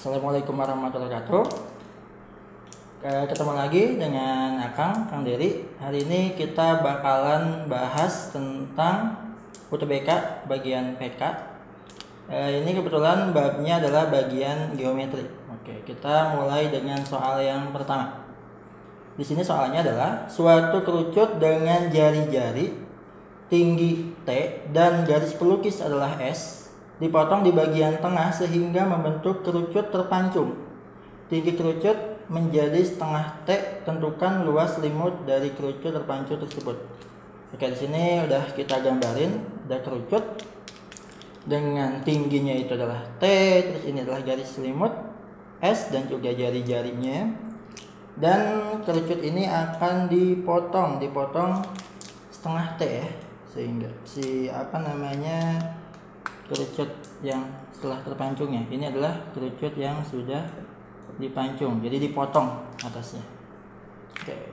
Assalamualaikum warahmatullahi wabarakatuh. Ketemu lagi dengan Kang Dery. Hari ini kita bakalan bahas tentang UTBK bagian PK. Ini kebetulan babnya adalah bagian geometri. Oke, kita mulai dengan soal yang pertama. Di sini soalnya adalah suatu kerucut dengan jari-jari tinggi T dan garis pelukis adalah S dipotong di bagian tengah sehingga membentuk kerucut terpancung. Tinggi kerucut menjadi setengah T. Tentukan luas selimut dari kerucut terpancung tersebut. Oke, di sini udah kita gambarin ada kerucut dengan tingginya itu adalah T, terus ini adalah garis selimut S dan juga jari-jarinya. Dan kerucut ini akan dipotong setengah T ya, sehingga kerucut yang setelah terpancungnya ini adalah kerucut yang sudah dipancung, jadi dipotong atasnya. Oke.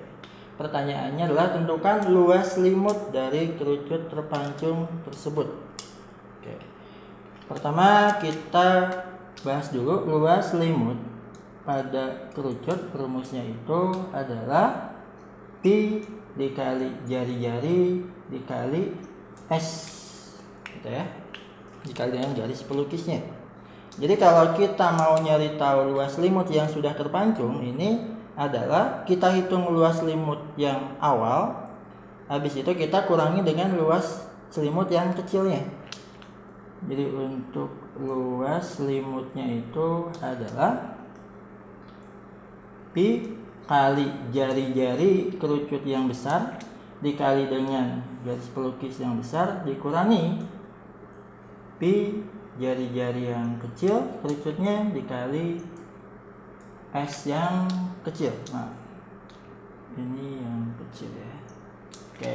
Pertanyaannya adalah tentukan luas selimut dari kerucut terpancung tersebut. Oke. Pertama kita bahas dulu luas selimut pada kerucut. Rumusnya itu adalah pi dikali jari-jari dikali S, gitu ya, dikali dengan garis pelukisnya. Jadi kalau kita mau nyari tahu luas selimut yang sudah terpancung, ini adalah kita hitung luas selimut yang awal, habis itu kita kurangi dengan luas selimut yang kecilnya. Jadi untuk luas selimutnya itu adalah pi kali jari-jari kerucut yang besar dikali dengan garis pelukis yang besar dikurangi pi jari-jari yang kecil kerucutnya dikali S yang kecil. Nah, ini yang kecil ya. Oke.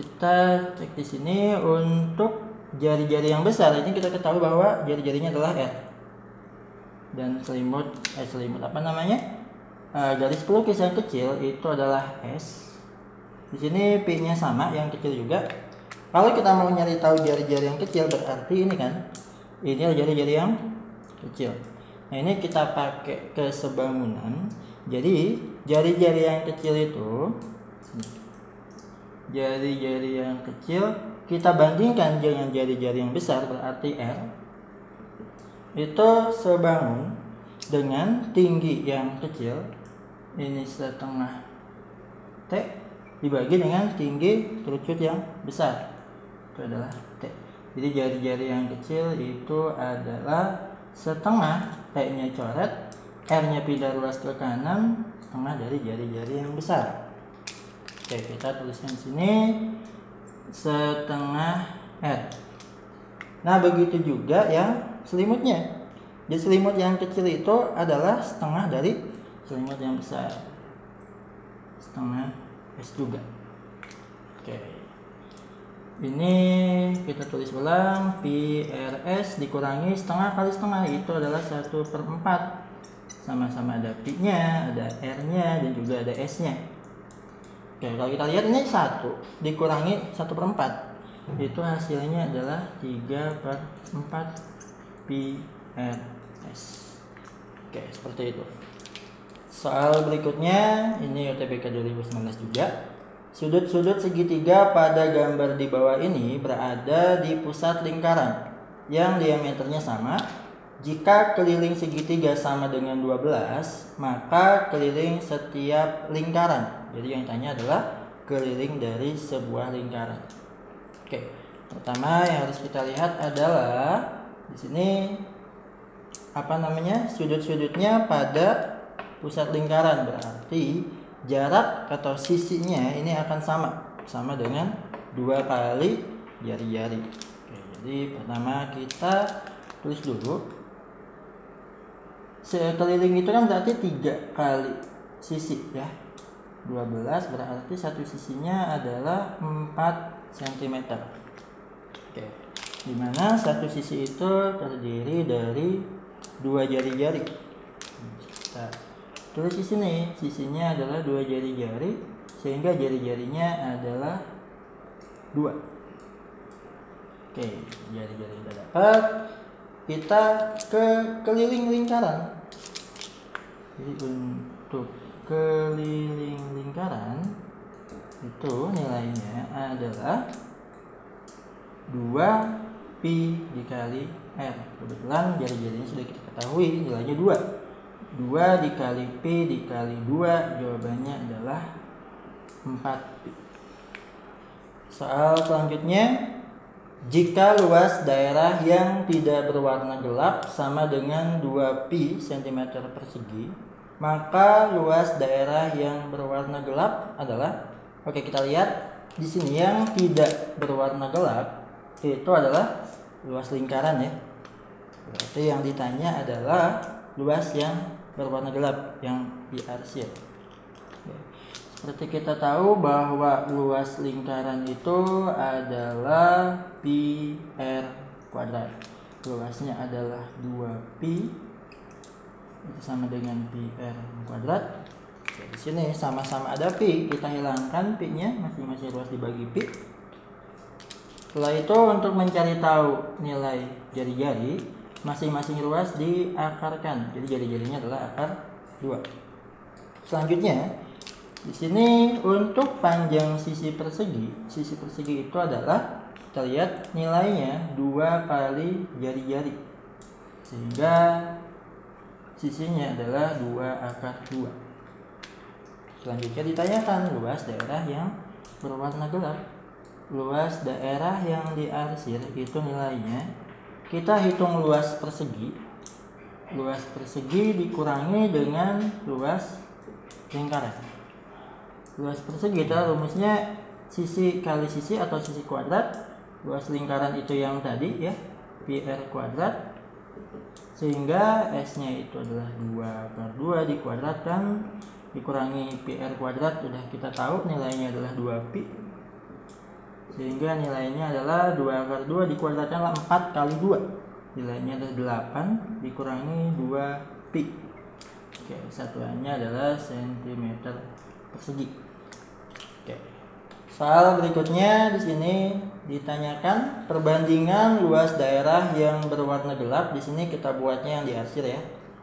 Kita cek di sini untuk jari-jari yang besar. Ini kita ketahui bahwa jari-jarinya adalah R. Dan garis pelukis yang kecil itu adalah S. Di sini P-nya sama, yang kecil juga. Kalau kita mau nyari tahu jari-jari yang kecil, berarti ini kan, ini adalah jari-jari yang kecil. Nah, ini kita pakai kesebangunan. Jadi jari-jari yang kecil itu, jari-jari yang kecil kita bandingkan dengan jari-jari yang besar, berarti R itu sebangun dengan tinggi yang kecil, ini setengah T dibagi dengan tinggi kerucut yang besar, itu adalah T. Jadi jari-jari yang kecil itu adalah setengah, T-nya coret, R-nya pindah ruas ke kanan, setengah dari jari-jari yang besar. Oke, kita tuliskan sini setengah R. Nah, begitu juga yang selimutnya. Jadi selimut yang kecil itu adalah setengah dari selimut yang besar, setengah S juga. Oke, ini kita tulis ulang, pi RS dikurangi setengah kali setengah itu adalah 1/4. Sama-sama ada pi-nya, ada R-nya, dan juga ada S-nya. Oke, kalau kita lihat ini 1 dikurangi 1/4, itu hasilnya adalah 3/4 pi RS. Oke, seperti itu. Soal berikutnya, ini UTBK 2019 juga. Sudut-sudut segitiga pada gambar di bawah ini berada di pusat lingkaran yang diameternya sama. Jika keliling segitiga sama dengan 12, maka keliling setiap lingkaran. Jadi yang ditanya adalah keliling dari sebuah lingkaran. Oke, pertama yang harus kita lihat adalah di sini sudut-sudutnya pada pusat lingkaran, berarti jarak atau sisinya ini akan sama dengan 2 kali jari-jari. Oke, jadi pertama kita tulis dulu, sekeliling itu kan berarti 3 kali sisi ya, 12 berarti satu sisinya adalah 4 cm. Oke, dimana satu sisi itu terdiri dari 2 jari-jari. Kita tulis di sini, sisinya adalah 2 jari-jari, sehingga jari-jarinya adalah 2. Oke, jari-jari udah dapat. kita ke keliling lingkaran. Jadi untuk keliling lingkaran itu nilainya adalah 2pi dikali R. Kebetulan jari-jarinya sudah kita ketahui nilainya 2. 2 dikali P dikali 2, jawabannya adalah 4pi. Soal selanjutnya, jika luas daerah yang tidak berwarna gelap sama dengan 2pi cm persegi, maka luas daerah yang berwarna gelap adalah, oke, kita lihat di sini yang tidak berwarna gelap itu adalah luas lingkaran ya. Berarti yang ditanya adalah luas yang berwarna gelap yang diarsir. Seperti kita tahu bahwa luas lingkaran itu adalah pi r kuadrat. Luasnya adalah 2pi, itu sama dengan pi r kuadrat. Di sini sama-sama ada pi, kita hilangkan pi-nya, masing-masing luas dibagi pi. Setelah itu untuk mencari tahu nilai jari-jari, masing-masing ruas diakarkan. Jadi jari-jarinya adalah akar 2. Selanjutnya, di sini untuk panjang sisi persegi itu adalah, kita lihat nilainya 2 kali jari-jari. Sehingga sisinya adalah 2 akar 2. Selanjutnya ditanyakan luas daerah yang berwarna gelap. Luas daerah yang diarsir itu nilainya, kita hitung luas persegi. Luas persegi dikurangi dengan luas lingkaran. Luas persegi kita rumusnya sisi kali sisi atau sisi kuadrat. Luas lingkaran itu yang tadi ya, pi r kuadrat. Sehingga S-nya itu adalah 2 per 2 dikuadratkan dikurangi pi r kuadrat, sudah kita tahu nilainya adalah 2pi. Sehingga nilainya adalah 2 per 2 dikuadratkan 4 kali 2. Nilainya adalah 8 dikurangi 2pi. Oke, satuannya adalah cm persegi. Oke. Soal berikutnya di sini ditanyakan perbandingan luas daerah yang berwarna gelap. Di sini kita buatnya yang diarsir ya.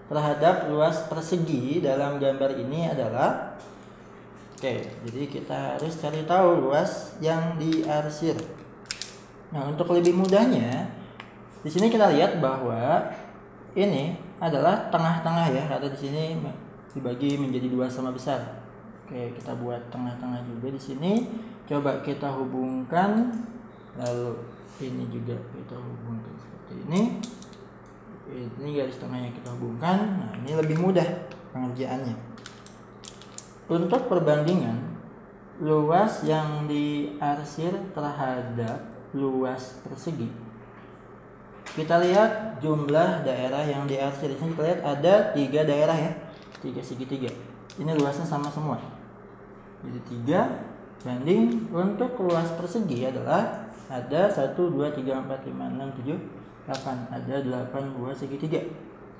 Terhadap luas persegi dalam gambar ini adalah, oke, jadi kita harus cari tahu luas yang diarsir. Nah, untuk lebih mudahnya, di sini kita lihat bahwa ini adalah tengah-tengah ya, karena di sini dibagi menjadi 2 sama besar. Oke, kita buat tengah-tengah juga di sini. Coba kita hubungkan, lalu ini juga kita hubungkan seperti ini. Ini garis tengahnya kita hubungkan. Nah, ini lebih mudah pengerjaannya. Untuk perbandingan luas yang diarsir terhadap luas persegi, kita lihat jumlah daerah yang diarsir. Di sini kita lihat ada 3 daerah ya, 3 segitiga. Ini luasnya sama semua. Jadi 3 banding untuk luas persegi adalah ada 1, 2, 3, 4, 5, 6, 7, 8. Ada 8 buah segitiga.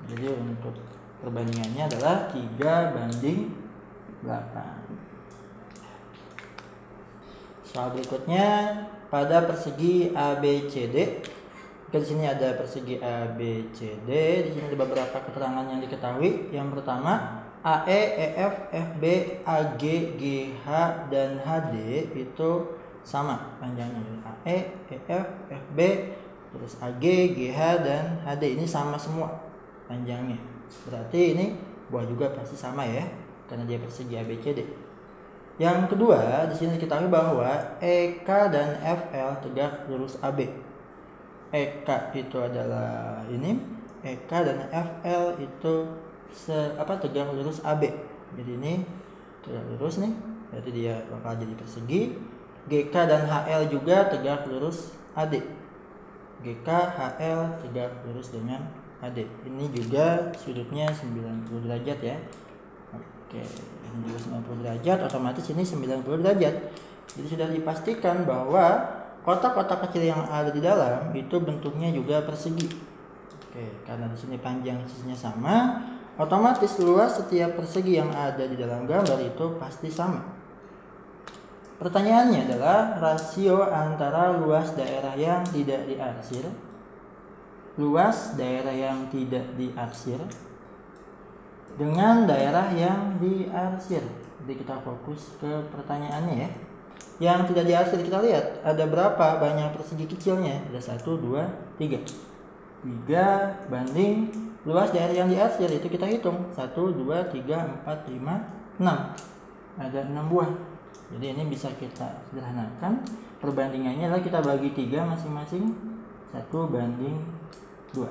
Jadi untuk perbandingannya adalah 3 banding 8. Soal berikutnya, pada persegi ABCD. Di sini ada persegi ABCD. Di sini ada beberapa keterangan yang diketahui. Yang pertama, AE, EF, FB, AG, GH, dan HD itu sama panjangnya. AE, EF, FB, terus AG, GH, dan HD ini sama semua panjangnya. Berarti ini buah juga pasti sama ya, karena dia persegi ABCD. Yang kedua, di sini kita tahu bahwa EK dan FL tegak lurus AB. EK itu adalah ini, EK dan FL itu tegak lurus AB. Jadi ini tegak lurus nih, berarti dia bakal jadi persegi. GK dan HL juga tegak lurus AD. GK, HL tegak lurus dengan AD. Ini juga sudutnya 90 derajat ya. Oke, ini juga 90 derajat, otomatis ini 90 derajat. Jadi sudah dipastikan bahwa kotak-kotak kecil yang ada di dalam itu bentuknya juga persegi. Oke, karena di sini panjang sisinya sama, otomatis luas setiap persegi yang ada di dalam gambar itu pasti sama. Pertanyaannya adalah rasio antara luas daerah yang tidak diarsir luas daerah yang tidak diarsir dengan daerah yang diarsir. Jadi kita fokus ke pertanyaannya ya. Yang tidak diarsir kita lihat ada berapa banyak persegi kecilnya. Ada 1, 2, 3. 3 banding luas daerah yang diarsir, itu kita hitung 1, 2, 3, 4, 5, 6. Ada 6 buah. Jadi ini bisa kita sederhanakan. Perbandingannya adalah kita bagi 3 masing-masing 1 banding 2.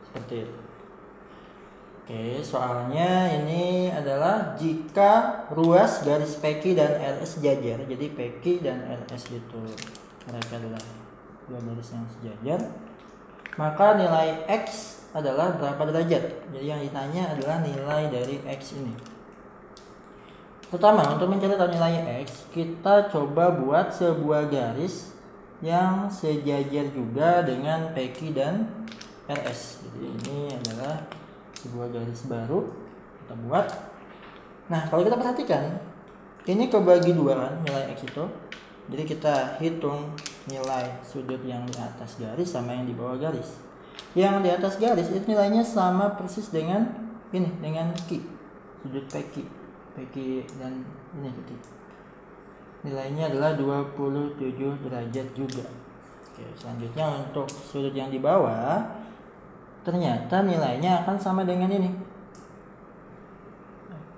Seperti itu. Oke, soalnya ini adalah jika ruas garis PQ dan RS sejajar. Jadi PQ dan RS itu mereka adalah dua garis yang sejajar. Maka nilai X adalah berapa derajat. Jadi yang ditanya adalah nilai dari X ini. Pertama, untuk mencari tahu nilai X, kita coba buat sebuah garis yang sejajar juga dengan PQ dan RS. Jadi ini adalah sebuah garis baru kita buat. Nah, kalau kita perhatikan, ini kebagi dua kan nilai X itu. Jadi kita hitung nilai sudut yang di atas garis sama yang di bawah garis. Yang di atas garis itu nilainya sama persis dengan ini, dengan Q, sudut PQ dan ini titik. Nilainya adalah 27 derajat juga. Oke, selanjutnya untuk sudut yang di bawah, ternyata nilainya akan sama dengan ini.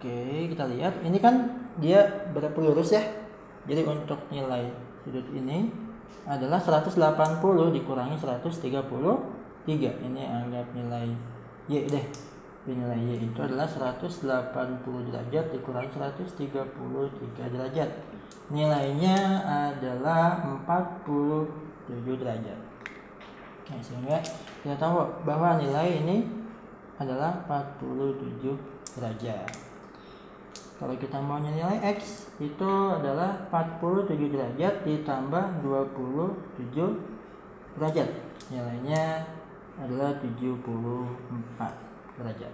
Oke, kita lihat. Ini kan dia berpelurus ya. Jadi untuk nilai sudut ini adalah 180 dikurangi 133. Ini anggap nilai Y deh. Nilai Y itu adalah 180 derajat dikurangi 133 derajat. Nilainya adalah 47 derajat. Nah, sehingga kita tahu bahwa nilai ini adalah 47 derajat. Kalau kita mau nilai X itu adalah 47 derajat ditambah 27 derajat. Nilainya adalah 74 derajat.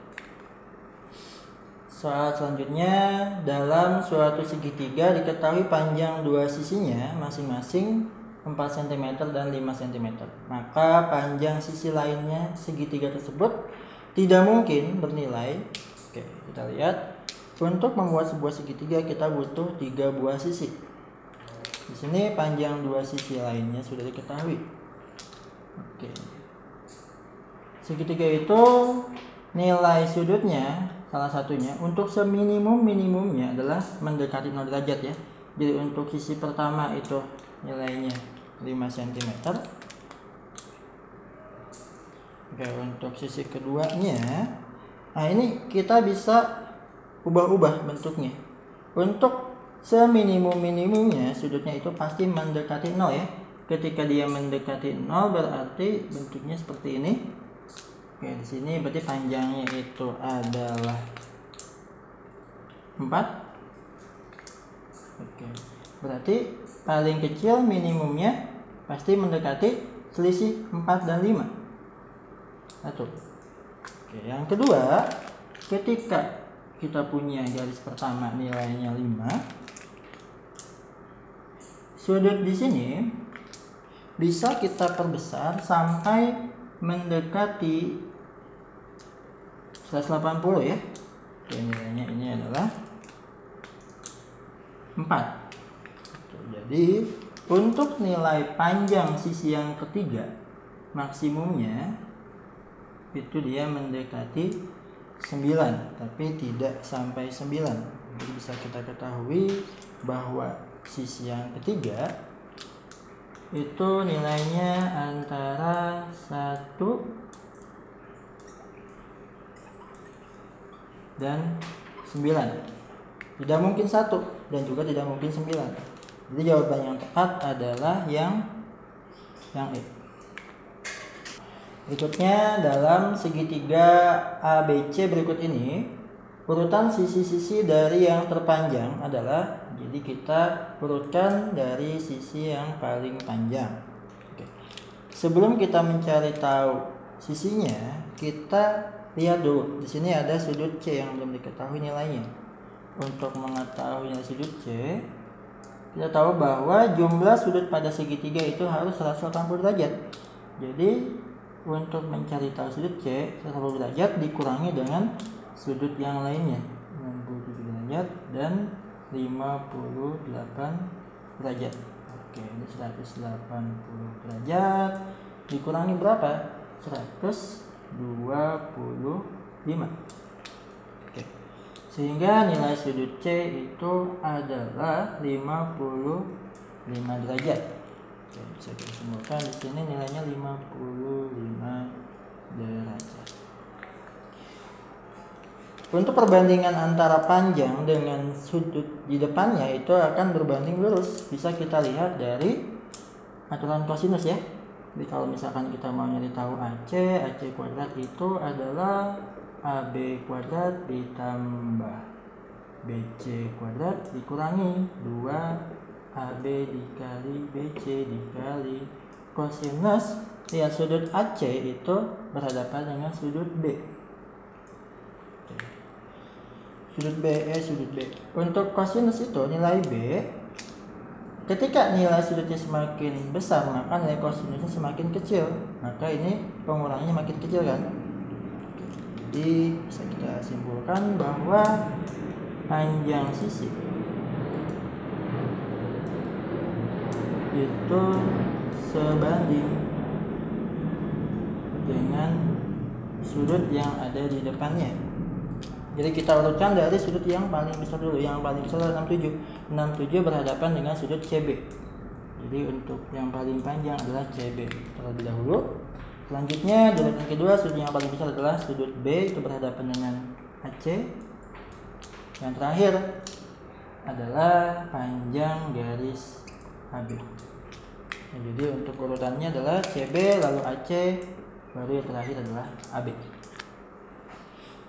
Soal selanjutnya, dalam suatu segitiga diketahui panjang dua sisinya masing-masing 4 cm dan 5 cm. Maka panjang sisi lainnya segitiga tersebut tidak mungkin bernilai. Oke, kita lihat. Untuk membuat sebuah segitiga kita butuh 3 buah sisi. Di sini panjang dua sisi lainnya sudah diketahui. Oke. Segitiga itu nilai sudutnya salah satunya untuk seminimum-minimumnya adalah mendekati 0 derajat ya. Jadi untuk sisi pertama itu nilainya 5 cm. Oke, untuk sisi keduanya, nah ini kita bisa ubah-ubah bentuknya. Untuk seminimum-minimumnya sudutnya itu pasti mendekati 0 ya. Ketika dia mendekati 0 berarti bentuknya seperti ini. Oke, di sini berarti panjangnya itu adalah 4. Oke. Berarti paling kecil minimumnya pasti mendekati selisih 4 dan 5. Satu. Oke, yang kedua, ketika kita punya garis pertama nilainya 5, sudut di sini bisa kita perbesar sampai mendekati 180 ya. Oke, nilainya ini adalah 4. Jadi untuk nilai panjang sisi yang ketiga maksimumnya itu dia mendekati 9, tapi tidak sampai 9. Jadi bisa kita ketahui bahwa sisi yang ketiga itu nilainya antara 1 dan 9. Tidak mungkin 1 dan juga tidak mungkin 9. Jadi jawaban yang tepat adalah yang E. Berikutnya, dalam segitiga ABC berikut ini, urutan sisi-sisi dari yang terpanjang adalah, jadi kita urutkan dari sisi yang paling panjang. Oke. Sebelum kita mencari tahu sisinya, kita lihat dulu. Di sini ada sudut C yang belum diketahui nilainya. Untuk mengetahui nilai sudut C, kita tahu bahwa jumlah sudut pada segitiga itu harus 180 derajat. Jadi untuk mencari tahu sudut C, 180 derajat dikurangi dengan sudut yang lainnya, 67 derajat dan 58 derajat. Oke, ini 180 derajat dikurangi berapa? 125. Oke. Sehingga nilai sudut C itu adalah 55 derajat. Oke, bisa kita simpulkan di sini nilainya 55 derajat. Untuk perbandingan antara panjang dengan sudut di depannya itu akan berbanding lurus. Bisa kita lihat dari aturan kosinus ya. Jadi kalau misalkan kita mau nyari tahu AC kuadrat itu adalah AB kuadrat ditambah BC kuadrat dikurangi 2AB dikali BC dikali kosinus. Lihat sudut AC itu berhadapan dengan sudut B. Sudut B. Untuk kosinus itu nilai B, ketika nilai sudutnya semakin besar maka nilai kosinusnya semakin kecil. Maka ini pengurangannya makin kecil kan. Jadi bisa kita simpulkan bahwa panjang sisi itu sebanding dengan sudut yang ada di depannya. Jadi kita urutkan dari sudut yang paling besar dulu. Yang paling besar adalah 67. 67 berhadapan dengan sudut CB. Jadi untuk yang paling panjang adalah CB terlebih dahulu. Selanjutnya di urutan kedua sudut yang paling besar adalah sudut B, itu berhadapan dengan AC. Yang terakhir adalah panjang garis AB. Nah, jadi untuk urutannya adalah CB, lalu AC, baru yang terakhir adalah AB.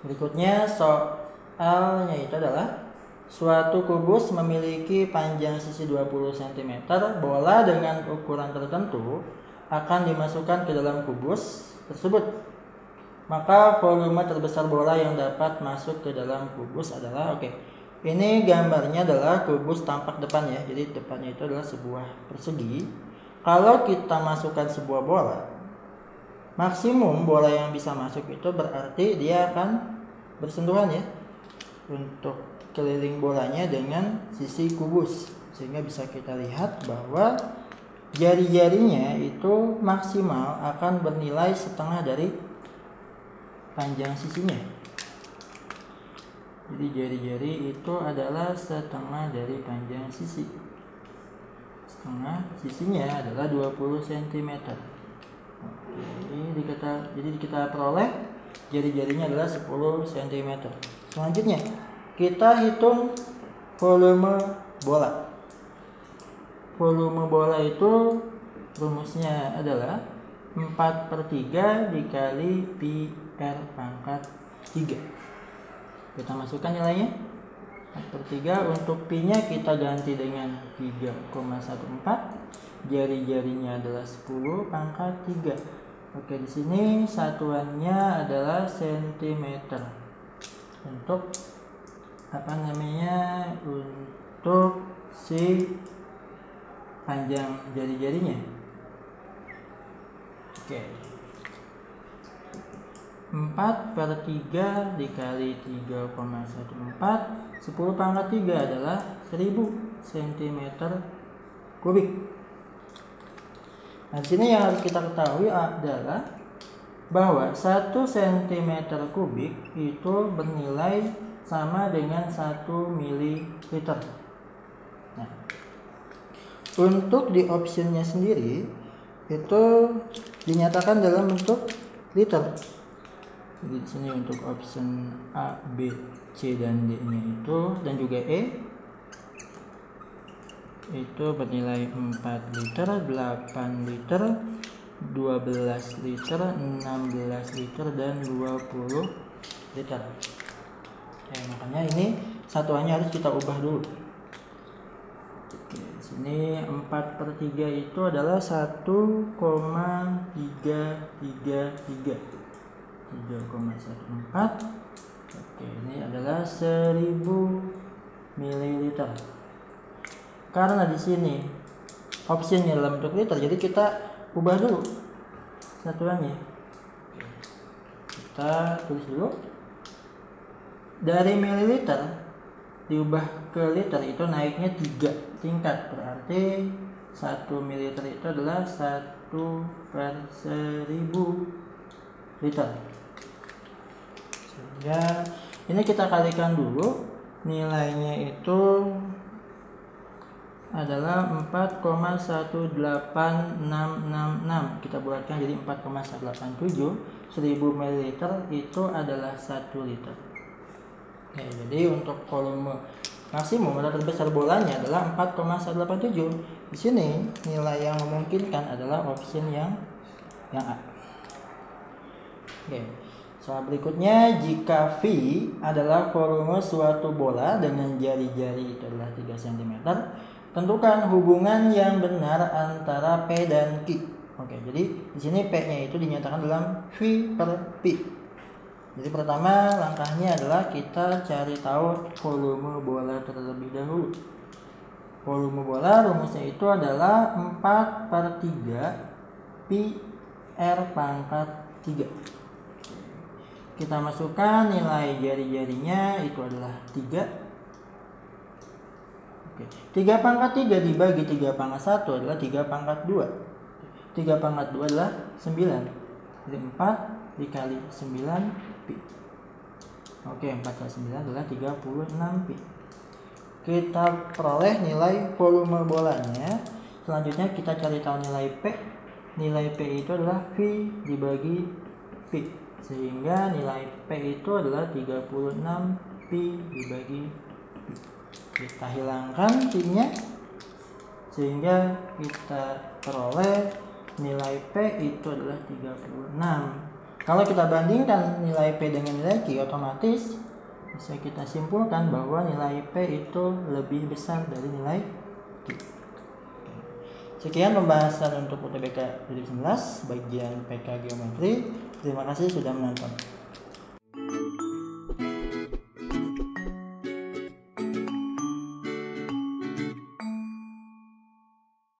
Berikutnya soalnya itu adalah suatu kubus memiliki panjang sisi 20 cm. Bola dengan ukuran tertentu akan dimasukkan ke dalam kubus tersebut. Maka volume terbesar bola yang dapat masuk ke dalam kubus adalah, ini gambarnya adalah kubus tampak depan ya. Jadi depannya itu adalah sebuah persegi. Kalau kita masukkan sebuah bola, maksimum bola yang bisa masuk itu berarti dia akan bersentuhan ya untuk keliling bolanya dengan sisi kubus, sehingga bisa kita lihat bahwa jari-jarinya itu maksimal akan bernilai setengah dari panjang sisinya. Jadi jari-jari itu adalah setengah dari panjang sisi. Setengah sisinya adalah 20 cm. Jadi kita peroleh jari-jarinya adalah 10 cm. Selanjutnya kita hitung volume bola. Volume bola itu rumusnya adalah 4/3 dikali pi r pangkat 3. Kita masukkan nilainya 4/3. Untuk pi nya kita ganti dengan 3,14. Jari-jarinya adalah 10 pangkat 3. Di sini satuannya adalah cm. Untuk untuk si panjang jari-jarinya. 4/3 dikali 3,14, 10 pangkat 3 adalah 1000 cm kubik. Nah, di sini yang harus kita ketahui adalah bahwa 1 cm kubik itu bernilai sama dengan 1 ml. Nah, untuk di optionnya sendiri itu dinyatakan dalam bentuk liter. Jadi di sini untuk option A, B, C dan D-nya itu dan juga E itu bernilai 4 liter, 8 liter, 12 liter, 16 liter dan 20 liter. Makanya ini satuannya harus kita ubah dulu. Di sini 4/3 itu adalah 1,333. 3,14. Ini adalah 1000 ml. Karena di sini opsinya dalam bentuk liter, jadi kita ubah dulu satuannya. kita tulis dulu. Dari mililiter diubah ke liter itu naiknya 3 tingkat, berarti 1 mililiter itu adalah 1/1000 liter. Sehingga ini kita kalikan dulu, nilainya itu adalah 4,18666. Kita buatkan jadi 4,187. 1000 ml itu adalah 1 liter. Oke, jadi untuk volume maksimum atau terbesar bolanya adalah 4,187. Di sini nilai yang memungkinkan adalah option yang A. Oke. Soal berikutnya, jika V adalah volume suatu bola dengan jari-jari itu adalah 3 cm, tentukan hubungan yang benar antara P dan Q. Oke, jadi di sini P-nya itu dinyatakan dalam V/P. Jadi pertama langkahnya adalah kita cari tahu volume bola terlebih dahulu. Volume bola rumusnya itu adalah 4/3 pi R⁻3. Kita masukkan nilai jari-jarinya itu adalah 3. Oke. 3/3 dibagi 3/1 adalah 3/2. 3/2 adalah 9. Jadi 4 dikali 9 pi. Oke, 4 kali 9 adalah 36 pi. Kita peroleh nilai volume bolanya. Selanjutnya kita cari tahu nilai P. Nilai P itu adalah V dibagi P. Sehingga nilai P itu adalah 36 pi dibagi P. Kita hilangkan P-nya. Sehingga kita peroleh nilai P itu adalah 36. Kalau kita bandingkan nilai P dengan nilai Q, otomatis bisa kita simpulkan bahwa nilai P itu lebih besar dari nilai Q. Sekian pembahasan untuk UTBK 2019 bagian PK Geometri. Terima kasih sudah menonton.